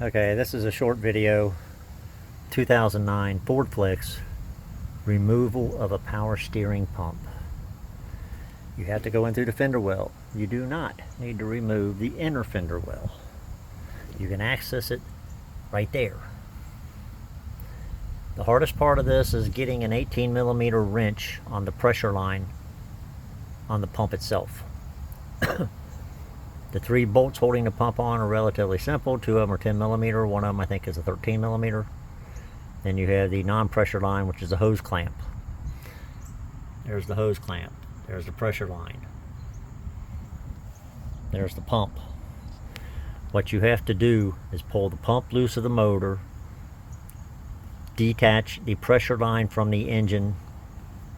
Okay, this is a short video. 2009 Ford Flex removal of a power steering pump. You have to go in through the fender well. You do not need to remove the inner fender well. You can access it right there. The hardest part of this is getting an 18mm wrench on the pressure line on the pump itself. The 3 bolts holding the pump on are relatively simple. 2 of them are 10mm, one of them I think is a 13mm. Then you have the non-pressure line, which is a hose clamp. There's the hose clamp. There's the pressure line. There's the pump. What you have to do is pull the pump loose of the motor, detach the pressure line from the engine.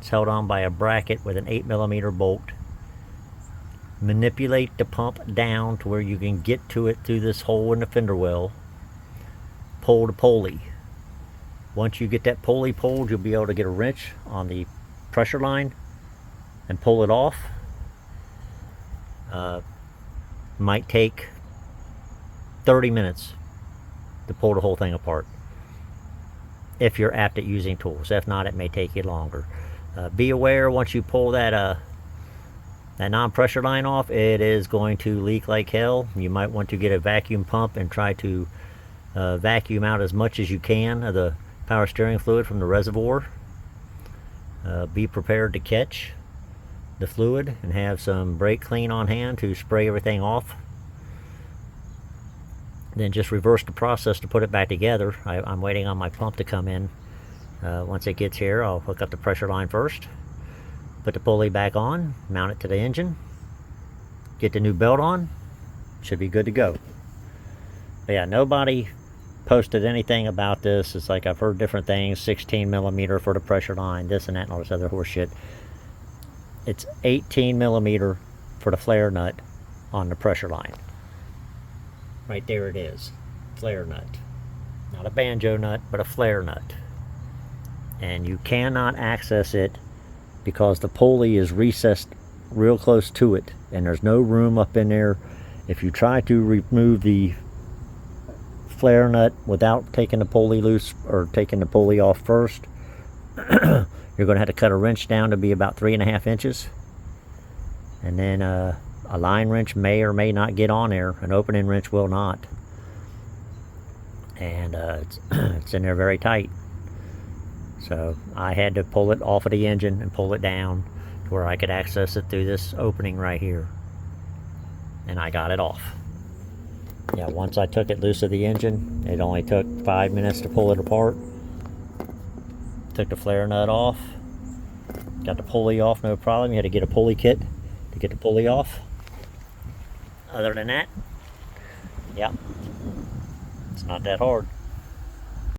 It's held on by a bracket with an 8mm bolt. Manipulate the pump down to where you can get to it through this hole in the fender well. Pull the pulley. Once you get that pulley pulled, you'll be able to get a wrench on the pressure line and pull it off. Might take 30 minutes to pull the whole thing apart, if you're apt at using tools. If not, it may take you longer. Be aware, once you pull that non-pressure line off, it is going to leak like hell. You might want to get a vacuum pump and try to vacuum out as much as you can of the power steering fluid from the reservoir. Be prepared to catch the fluid and have some brake clean on hand to spray everything off. Then just reverse the process to put it back together. I'm waiting on my pump to come in. Once it gets here, I'll hook up the pressure line first, put the pulley back on, mount it to the engine, get the new belt on, should be good to go. But yeah, nobody posted anything about this. It's like I've heard different things, 16mm for the pressure line, this and that and all this other horse shit. It's 18mm for the flare nut on the pressure line. Right there it is, flare nut. Not a banjo nut, but a flare nut. And you cannot access it because the pulley is recessed real close to it and there's no room up in there. If you try to remove the flare nut without taking the pulley loose or taking the pulley off first, you're going to have to cut a wrench down to be about 3.5 inches. And then a line wrench may or may not get on there. An opening wrench will not. And it's in there very tight. So I had to pull it off of the engine and pull it down to where I could access it through this opening right here. And I got it off. Yeah, once I took it loose of the engine, it only took 5 minutes to pull it apart. Took the flare nut off. Got the pulley off, no problem. You had to get a pulley kit to get the pulley off. Other than that, yeah, it's not that hard.